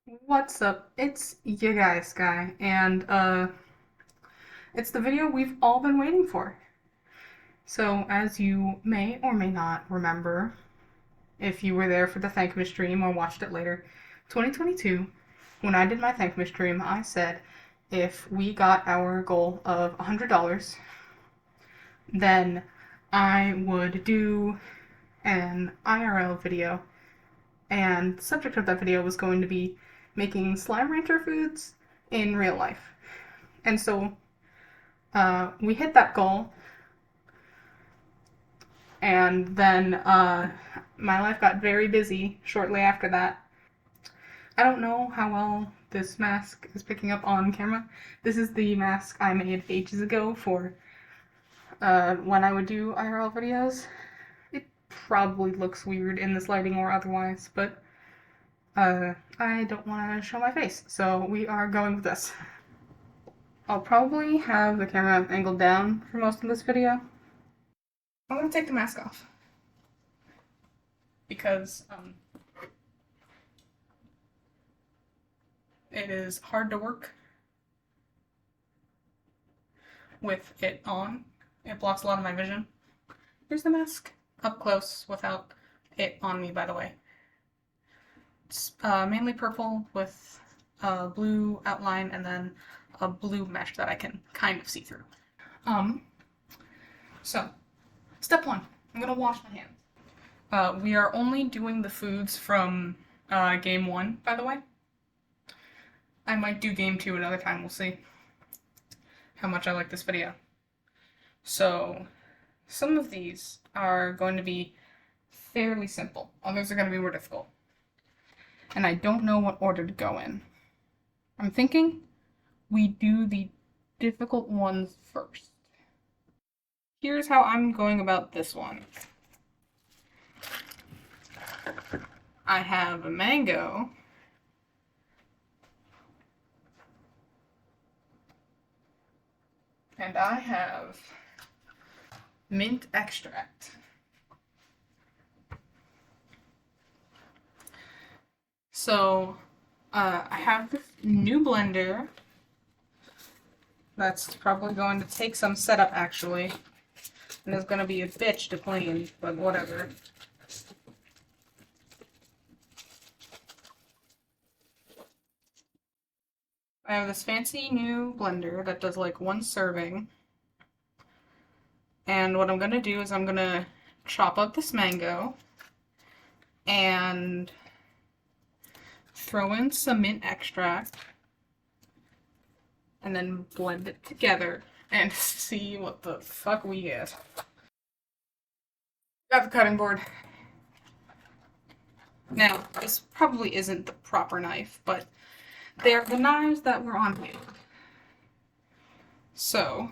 What's up? It's your guy Sky, and it's the video we've all been waiting for. So, as you may or may not remember, if you were there for the Thankmas stream or watched it later, 2022, when I did my Thankmas stream, I said if we got our goal of $100, then I would do an IRL video, and the subject of that video was going to be making Slime Rancher foods in real life. And so we hit that goal, and then my life got very busy shortly after that. I don't know how well this mask is picking up on camera. This is the mask I made ages ago for when I would do IRL videos. It probably looks weird in this lighting or otherwise, but I don't want to show my face, so we are going with this. I'll probably have the camera angled down for most of this video. I'm gonna take the mask off because it is hard to work with it on. It blocks a lot of my vision. Here's the mask up close without it on me, by the way. It's mainly purple with a blue outline and then a blue mesh that I can kind of see through. So, step one, I'm gonna wash my hands. We are only doing the foods from game one, by the way. I might do game two another time, we'll see how much I like this video. So, some of these are going to be fairly simple, others are going to be more difficult. And I don't know what order to go in. I'm thinking we do the difficult ones first. Here's how I'm going about this one. I have a mango. And I have mint extract. So, I have this new blender that's probably going to take some setup actually, and it's going to be a bitch to clean, but whatever. I have this fancy new blender that does like one serving. And what I'm going to do is I'm going to chop up this mango and throw in some mint extract and then blend it together and see what the fuck we get. Got the cutting board. Now, this probably isn't the proper knife, but they're the knives that were on hand. So,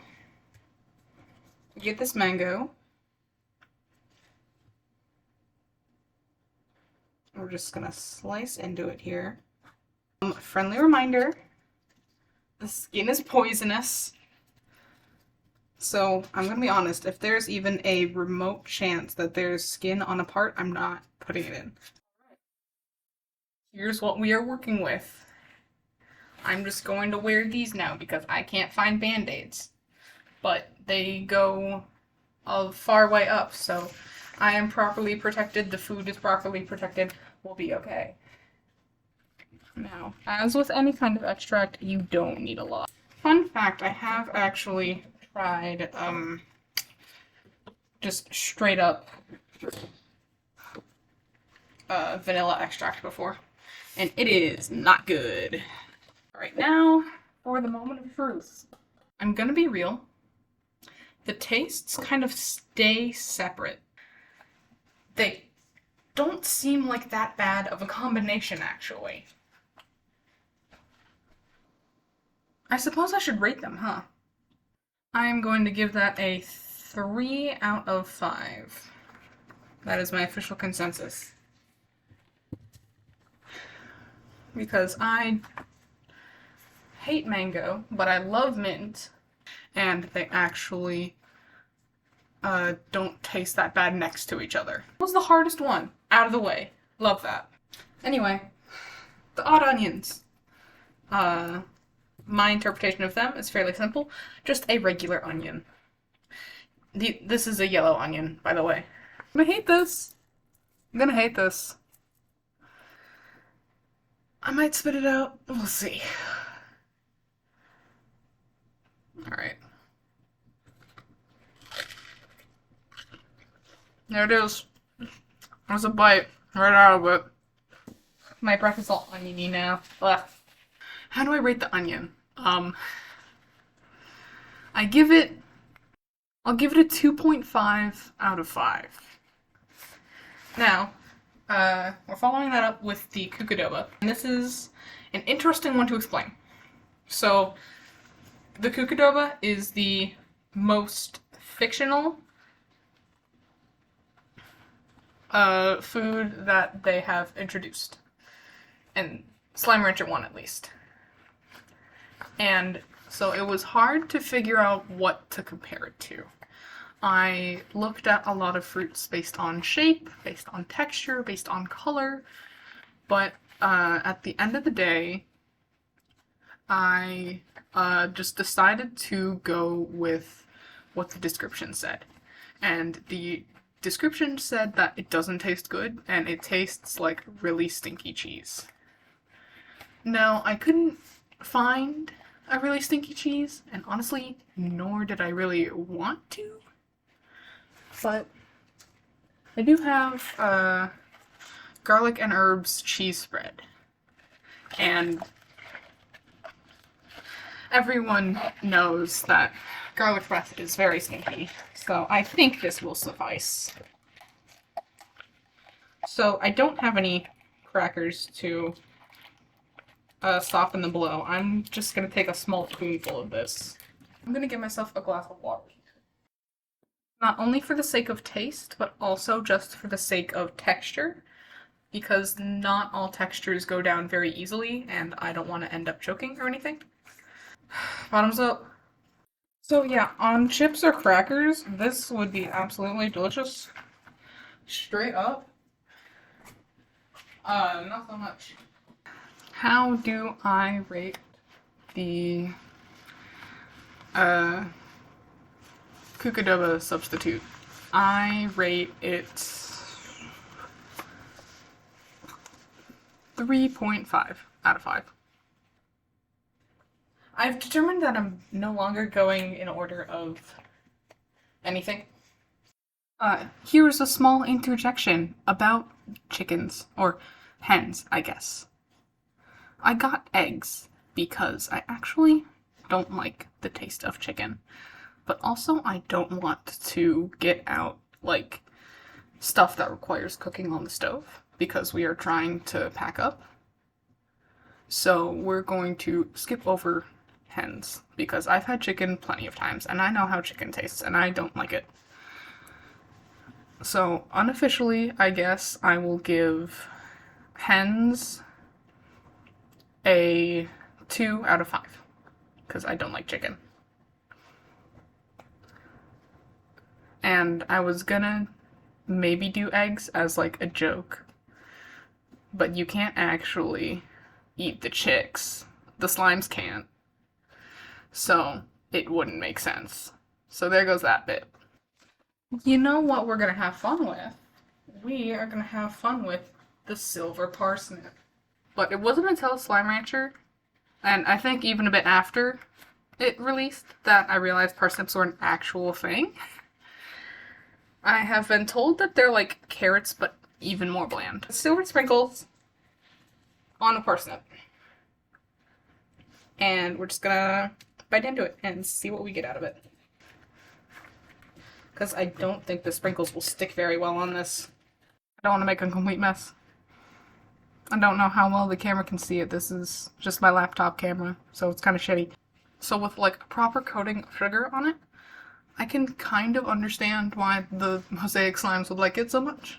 get this mango. We're just gonna slice into it here. Friendly reminder, the skin is poisonous. So, I'm gonna be honest, if there's even a remote chance that there's skin on a part, I'm not putting it in. Here's what we are working with. I'm just going to wear these now because I can't find band-aids. But they go a far way up, so I am properly protected, the food is properly protected, we'll be okay. Now, as with any kind of extract, you don't need a lot. Fun fact, I have actually tried, just straight up vanilla extract before, and it is not good. Alright, now for the moment of truth. I'm gonna be real. The tastes kind of stay separate. They don't seem like that bad of a combination, actually. I suppose I should rate them, huh? I'm going to give that a 3 out of 5. That is my official consensus. Because I hate mango, but I love mint, and they actually don't taste that bad next to each other. What was the hardest one? Out of the way. Love that. Anyway, the odd onions. My interpretation of them is fairly simple. Just a regular onion. This is a yellow onion, by the way. I'm gonna hate this. I'm gonna hate this. I might spit it out. We'll see. Alright. There it is. There's a bite right out of it. My breath is all oniony now. Ugh. How do I rate the onion? I'll give it a 2.5 out of 5. Now, we're following that up with the cucadoba. And this is an interesting one to explain. So, the cucadoba is the most fictional food that they have introduced. And Slime Rancher 1 at least. And so it was hard to figure out what to compare it to. I looked at a lot of fruits based on shape, based on texture, based on color, but at the end of the day, I just decided to go with what the description said. And the description said that it doesn't taste good, and it tastes like really stinky cheese. Now, I couldn't find a really stinky cheese, and honestly, nor did I really want to. But I do have garlic and herbs cheese spread. And everyone knows that garlic breath is very stinky, so I think this will suffice. So I don't have any crackers to soften the blow. I'm just gonna take a small spoonful of this. I'm gonna give myself a glass of water. Not only for the sake of taste, but also just for the sake of texture, because not all textures go down very easily, and I don't want to end up choking or anything. Bottoms up. So yeah, on chips or crackers, this would be absolutely delicious. Straight up. Not so much. How do I rate the cucadoba substitute? I rate it 3.5 out of 5. I've determined that I'm no longer going in order of anything. Here's a small interjection about chickens, or hens, I guess. I got eggs because I actually don't like the taste of chicken, but also I don't want to get out, like, stuff that requires cooking on the stove because we are trying to pack up. So we're going to skip over hens because I've had chicken plenty of times and I know how chicken tastes and I don't like it. So unofficially, I guess I will give hens a 2 out of 5 because I don't like chicken. And I was gonna maybe do eggs as like a joke, but you can't actually eat the chicks. The slimes can't. So it wouldn't make sense. So there goes that bit. You know what we're gonna have fun with? We are gonna have fun with the silver parsnip. But it wasn't until Slime Rancher, and I think even a bit after it released, that I realized parsnips were an actual thing. I have been told that they're like carrots, but even more bland. Silver sprinkles on a parsnip. And we're just gonna bite into it and see what we get out of it. Because I don't think the sprinkles will stick very well on this. I don't want to make a complete mess. I don't know how well the camera can see it. This is just my laptop camera, so it's kind of shitty. So with like a proper coating of sugar on it, I can kind of understand why the mosaic slimes would like it so much.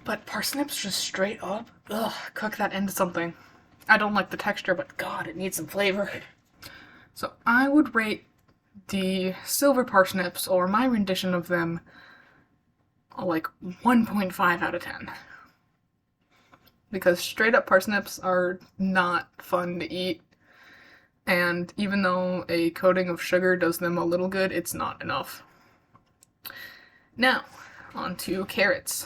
But parsnips just straight up, ugh, cook that into something. I don't like the texture, but God, it needs some flavor. So I would rate the silver parsnips, or my rendition of them, like 1.5 out of 10. because straight up parsnips are not fun to eat. And even though a coating of sugar does them a little good, it's not enough. Now, on to carrots.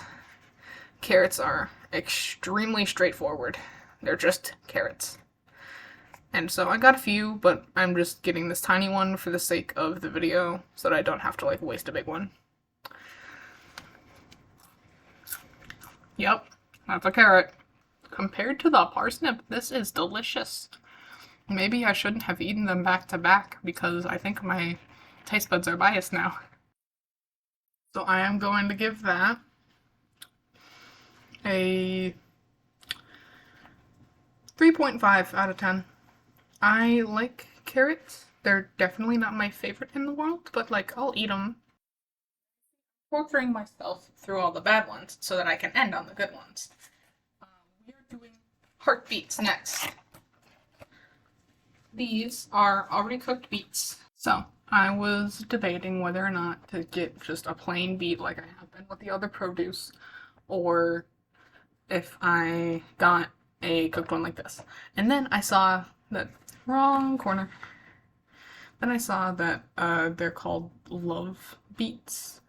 Carrots are extremely straightforward. They're just carrots. And so I got a few, but I'm just getting this tiny one for the sake of the video so that I don't have to like waste a big one. Yep, that's a carrot. Compared to the parsnip, this is delicious. Maybe I shouldn't have eaten them back to back because I think my taste buds are biased now. So I am going to give that a 3.5 out of 10. I like carrots. They're definitely not my favorite in the world, but like I'll eat them. Torturing myself through all the bad ones so that I can end on the good ones. We are doing heartbeats next. These are already cooked beets. So I was debating whether or not to get just a plain beet like I have been with the other produce, or if I got a cooked one like this. And then I saw that wrong corner. Then I saw that they're called love beets.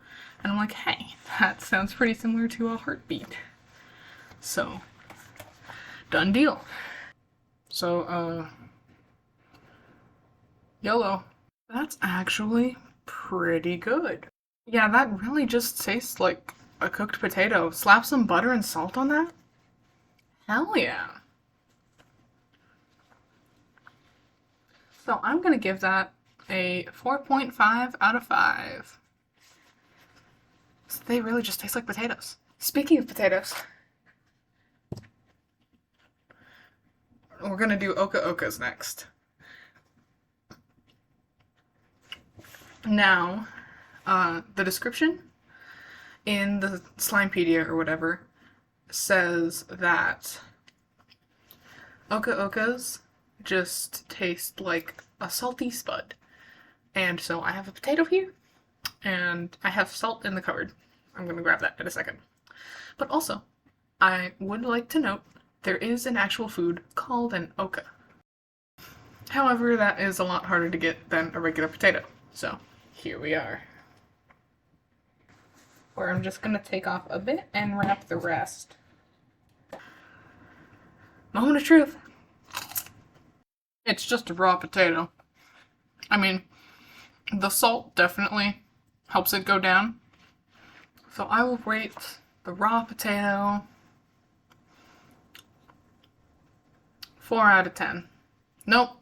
And I'm like, hey, that sounds pretty similar to a heartbeat. So, done deal. So, YOLO. That's actually pretty good. Yeah, that really just tastes like a cooked potato. Slap some butter and salt on that? Hell yeah. So I'm gonna give that a 4.5 out of 5. So they really just taste like potatoes. Speaking of potatoes, we're gonna do oka okas next. Now, the description in the Slimepedia or whatever says that oka okas just taste like a salty spud. And so I have a potato here, and I have salt in the cupboard. I'm gonna grab that in a second. But also, I would like to note there is an actual food called an oka. However, that is a lot harder to get than a regular potato. So, here we are. Where I'm just gonna take off a bit and wrap the rest. Moment of truth. It's just a raw potato. I mean, the salt definitely helps it go down. So I will rate the raw potato 4 out of 10. Nope.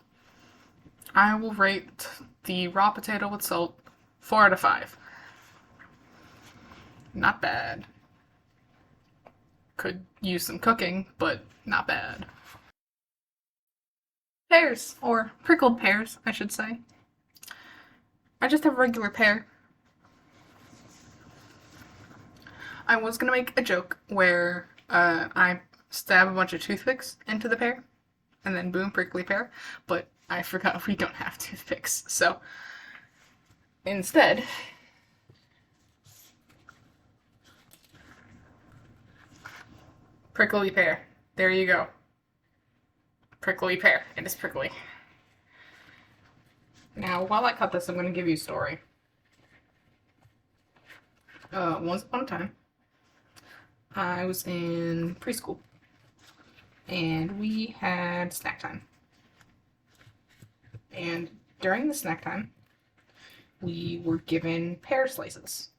I will rate the raw potato with salt 4 out of 5. Not bad. Could use some cooking, but not bad. Pears, or prickled pears, I should say. I just have regular pear. I was gonna make a joke where I stab a bunch of toothpicks into the pear, and then boom, prickly pear, but I forgot we don't have toothpicks, so instead, prickly pear. There you go. Prickly pear. It is prickly. Now, while I cut this, I'm going to give you a story. Once upon a time, I was in preschool, and we had snack time. And during the snack time, we were given pear slices.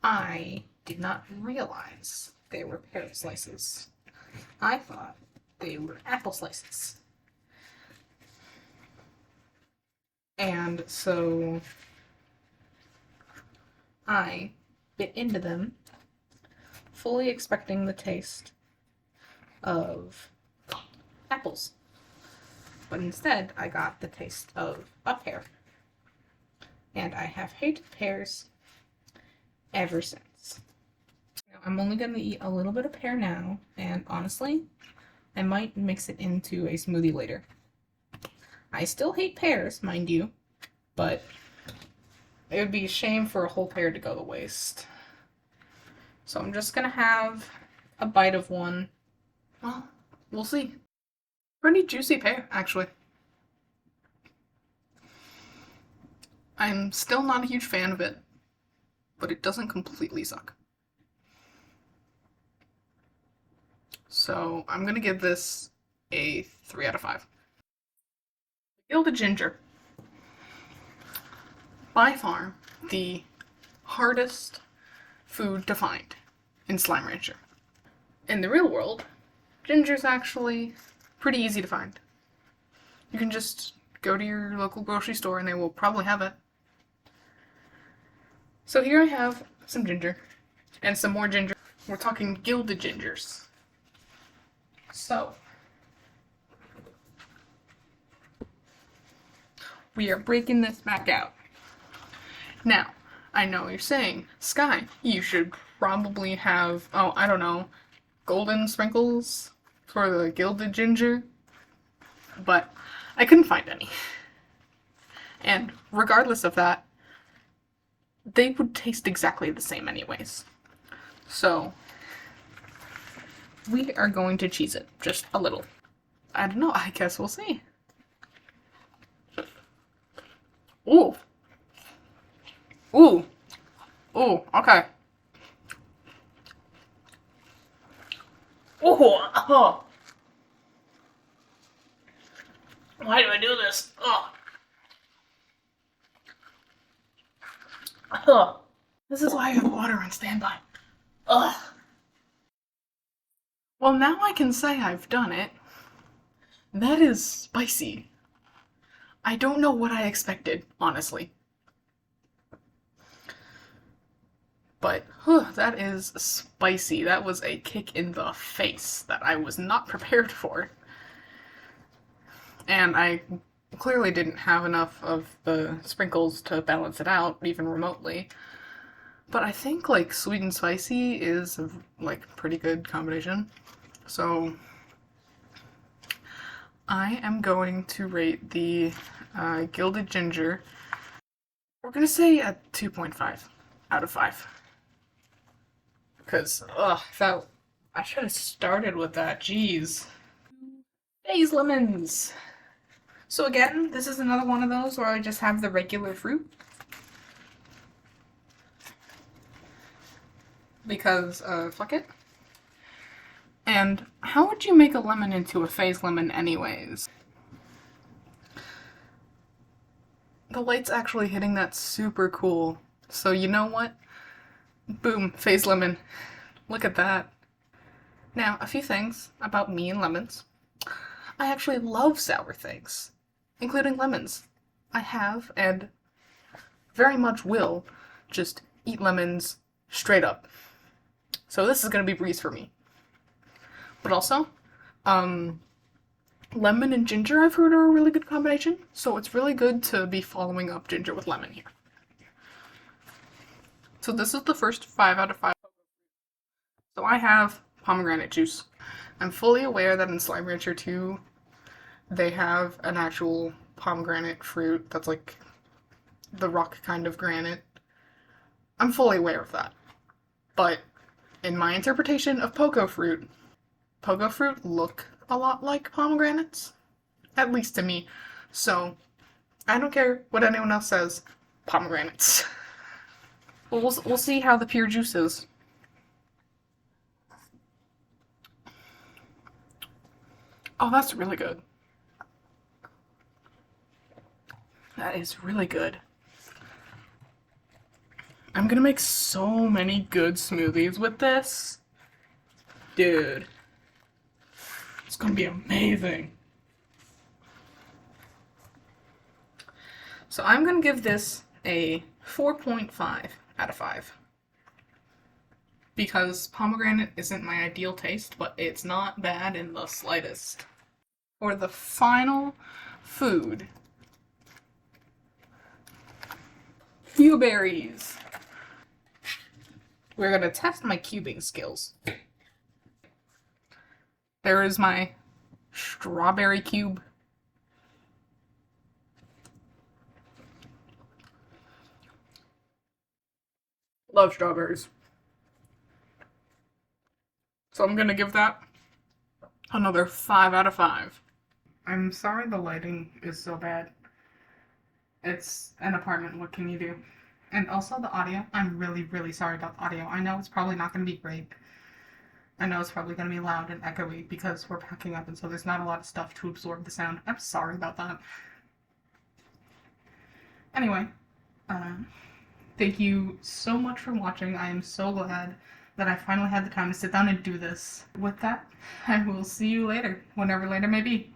I did not realize they were pear slices. I thought they were apple slices. And so I bit into them, fully expecting the taste of apples. But instead, I got the taste of a pear. And I have hated pears ever since. Now, I'm only going to eat a little bit of pear now, and honestly, I might mix it into a smoothie later. I still hate pears, mind you, but it would be a shame for a whole pear to go to waste. So I'm just going to have a bite of one. Well, we'll see. Pretty juicy pear, actually. I'm still not a huge fan of it, but it doesn't completely suck. So I'm gonna give this a 3 out of 5. Gilded ginger. By far the hardest food to find in Slime Rancher. In the real world, ginger's actually pretty easy to find. You can just go to your local grocery store and they will probably have it. So here I have some ginger and some more ginger. We're talking gilded gingers. So we are breaking this back out. Now, I know you're saying, Sky, you should probably have, oh, I don't know, golden sprinkles for the gilded ginger, but I couldn't find any. And regardless of that, they would taste exactly the same anyways. So, we are going to cheese it just a little. I don't know, I guess we'll see. Ooh. Ooh. Ooh, okay. Ooh, oh. Why do I do this? Oh. Ugh. This is why I have water on standby. Ugh. Well, now I can say I've done it. That is spicy. I don't know what I expected, honestly. But, that is spicy. That was a kick in the face that I was not prepared for. And I clearly didn't have enough of the sprinkles to balance it out, even remotely. But I think, like, sweet and spicy is, like, a pretty good combination. So, I am going to rate the Gilded Ginger, we're gonna say a 2.5 out of 5. Because, I should have started with that, jeez. Phase lemons! So again, this is another one of those where I just have the regular fruit. Because, fuck it. And how would you make a lemon into a phase lemon anyways? The light's actually hitting that super cool. So you know what? Boom, phase lemon. Look at that. Now, a few things about me and lemons. I actually love sour things, including lemons. I have, and very much will, just eat lemons straight up. So this is gonna be breeze for me. But also, lemon and ginger I've heard are a really good combination, so it's really good to be following up ginger with lemon here. So this is the first 5 out of 5. So I have pomegranate juice. I'm fully aware that in Slime Rancher 2, they have an actual pomegranate fruit that's like the rock kind of granite. I'm fully aware of that. But in my interpretation of pogo fruit look a lot like pomegranates. At least to me. So, I don't care what anyone else says. Pomegranates. We'll see how the pure juice is. Oh, that's really good. That is really good. I'm gonna make so many good smoothies with this. Dude. It's gonna be amazing. So I'm gonna give this a 4.5 out of 5. Because pomegranate isn't my ideal taste, but it's not bad in the slightest. For the final food, Q-berries. We're gonna test my cubing skills. There is my strawberry cube. Love strawberries. So I'm gonna give that another 5 out of 5. I'm sorry the lighting is so bad. It's an apartment, what can you do? And also the audio, I'm really, really sorry about the audio. I know it's probably not going to be great. I know it's probably going to be loud and echoey because we're packing up and so there's not a lot of stuff to absorb the sound. I'm sorry about that. Anyway, uh, thank you so much for watching. I am so glad that I finally had the time to sit down and do this. With that, I will see you later, whenever later may be.